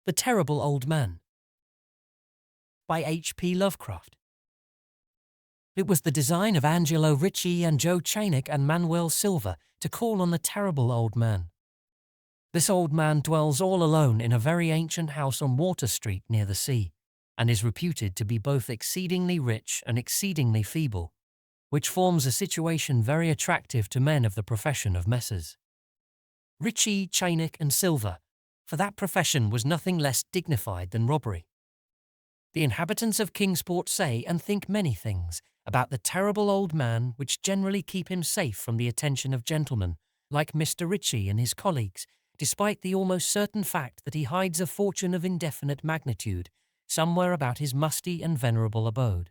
The Terrible Old Man by H.P. Lovecraft. It was the design of Angelo Ricci and Czanek and Manuel Silva to call on the terrible old man. This old man dwells all alone in a very ancient house on Water Street near the sea, and is reputed to be both exceedingly rich and exceedingly feeble, which forms a situation very attractive to men of the profession of Messrs. Ricci, Czanek and Silva, for that profession was nothing less dignified than robbery. The inhabitants of Kingsport say and think many things about the terrible old man which generally keep him safe from the attention of gentlemen, like Mr. Ricci and his colleagues, despite the almost certain fact that he hides a fortune of indefinite magnitude somewhere about his musty and venerable abode.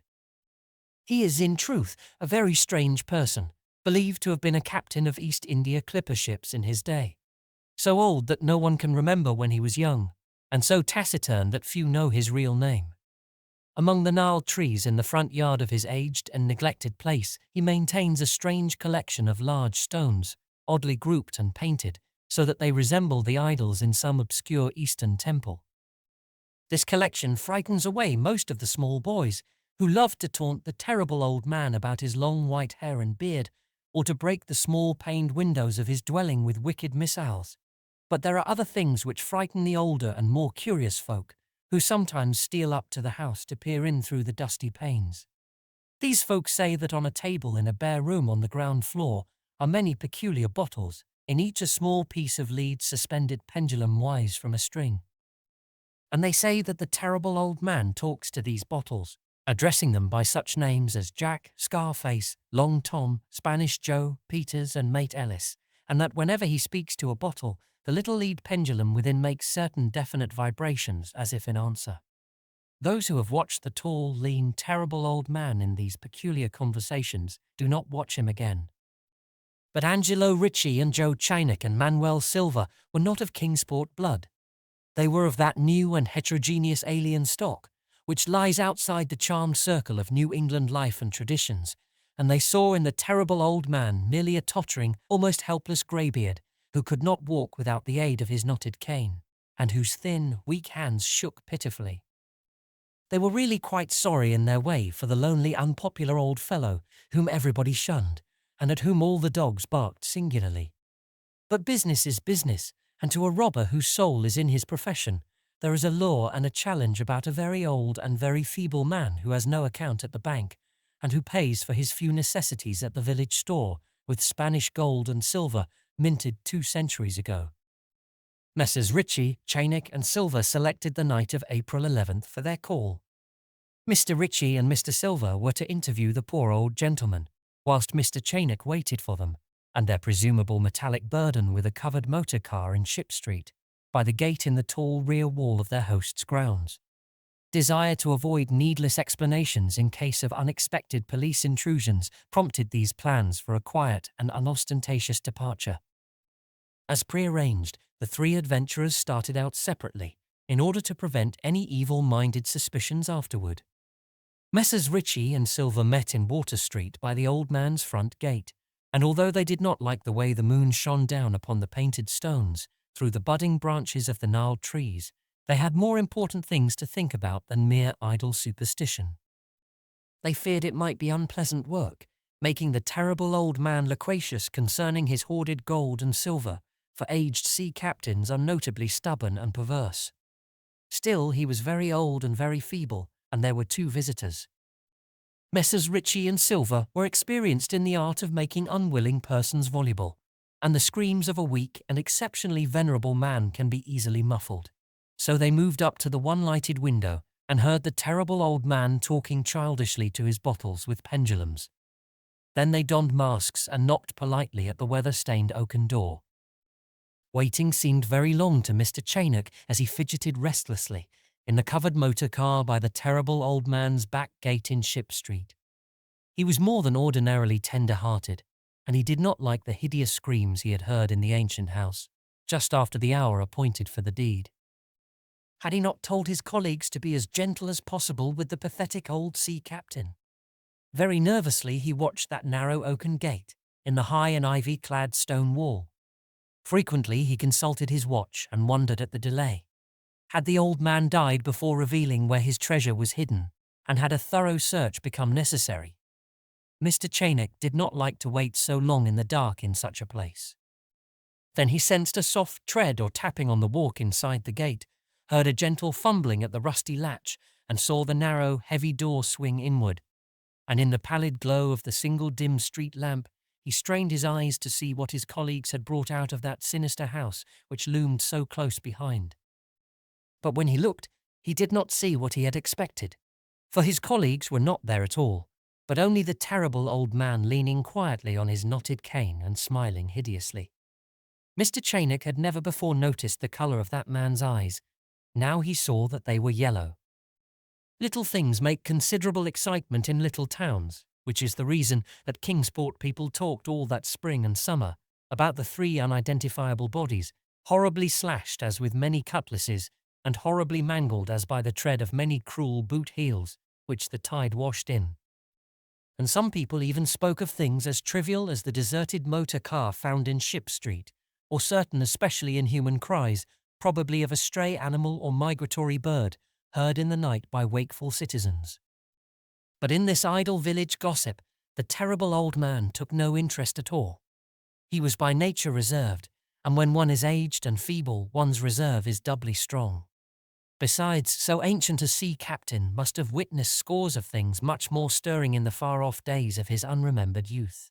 He is, in truth, a very strange person, believed to have been a captain of East India clipper ships in his day, so old that no one can remember when he was young, and so taciturn that few know his real name. Among the gnarled trees in the front yard of his aged and neglected place, he maintains a strange collection of large stones, oddly grouped and painted, so that they resemble the idols in some obscure Eastern temple. This collection frightens away most of the small boys, who love to taunt the terrible old man about his long white hair and beard, or to break the small paned windows of his dwelling with wicked missiles. But there are other things which frighten the older and more curious folk, who sometimes steal up to the house to peer in through the dusty panes. These folk say that on a table in a bare room on the ground floor are many peculiar bottles, in each a small piece of lead suspended pendulum-wise from a string. And they say that the terrible old man talks to these bottles, addressing them by such names as Jack, Scarface, Long Tom, Spanish Joe, Peters and Mate Ellis, and that whenever he speaks to a bottle, the little lead pendulum within makes certain definite vibrations as if in answer. Those who have watched the tall, lean, terrible old man in these peculiar conversations do not watch him again. But Angelo Ricci and Czanek and Manuel Silva were not of Kingsport blood. They were of that new and heterogeneous alien stock, which lies outside the charmed circle of New England life and traditions, and they saw in the terrible old man merely a tottering, almost helpless greybeard, who could not walk without the aid of his knotted cane, and whose thin, weak hands shook pitifully. They were really quite sorry in their way for the lonely, unpopular old fellow whom everybody shunned, and at whom all the dogs barked singularly. But business is business, and to a robber whose soul is in his profession, there is a law and a challenge about a very old and very feeble man who has no account at the bank, and who pays for his few necessities at the village store with Spanish gold and silver minted 2 centuries ago. Messrs. Ricci, Czanek and Silva selected the night of April 11th for their call. Mr. Ricci and Mr. Silva were to interview the poor old gentleman, whilst Mr. Czanek waited for them, and their presumable metallic burden with a covered motor car in Ship Street, by the gate in the tall rear wall of their host's grounds. Desire to avoid needless explanations in case of unexpected police intrusions prompted these plans for a quiet and unostentatious departure. As prearranged, the 3 adventurers started out separately, in order to prevent any evil-minded suspicions afterward. Messrs. Ricci and Silva met in Water Street by the old man's front gate, and although they did not like the way the moon shone down upon the painted stones through the budding branches of the gnarled trees, they had more important things to think about than mere idle superstition. They feared it might be unpleasant work, making the terrible old man loquacious concerning his hoarded gold and silver, for aged sea captains are notably stubborn and perverse. Still, he was very old and very feeble, and there were 2 visitors. Messrs. Ricci and Silva were experienced in the art of making unwilling persons voluble, and the screams of a weak and exceptionally venerable man can be easily muffled. So they moved up to the one lighted window and heard the terrible old man talking childishly to his bottles with pendulums. Then they donned masks and knocked politely at the weather-stained oaken door. Waiting seemed very long to Mr. Czanek as he fidgeted restlessly in the covered motor car by the terrible old man's back gate in Ship Street. He was more than ordinarily tender-hearted, and he did not like the hideous screams he had heard in the ancient house, just after the hour appointed for the deed. Had he not told his colleagues to be as gentle as possible with the pathetic old sea captain? Very nervously he watched that narrow oaken gate in the high and ivy-clad stone wall. Frequently he consulted his watch and wondered at the delay. Had the old man died before revealing where his treasure was hidden, and had a thorough search become necessary? Mr. Czanek did not like to wait so long in the dark in such a place. Then he sensed a soft tread or tapping on the walk inside the gate, heard a gentle fumbling at the rusty latch, and saw the narrow, heavy door swing inward. And in the pallid glow of the single dim street lamp, he strained his eyes to see what his colleagues had brought out of that sinister house which loomed so close behind. But when he looked, he did not see what he had expected, for his colleagues were not there at all, but only the terrible old man leaning quietly on his knotted cane and smiling hideously. Mr. Czanek had never before noticed the colour of that man's eyes. Now he saw that they were yellow. Little things make considerable excitement in little towns, which is the reason that Kingsport people talked all that spring and summer about the 3 unidentifiable bodies, horribly slashed as with many cutlasses, and horribly mangled as by the tread of many cruel boot heels, which the tide washed in. And some people even spoke of things as trivial as the deserted motor car found in Ship Street, or certain especially inhuman cries, probably of a stray animal or migratory bird, heard in the night by wakeful citizens. But in this idle village gossip, the terrible old man took no interest at all. He was by nature reserved, and when one is aged and feeble, one's reserve is doubly strong. Besides, so ancient a sea captain must have witnessed scores of things much more stirring in the far-off days of his unremembered youth.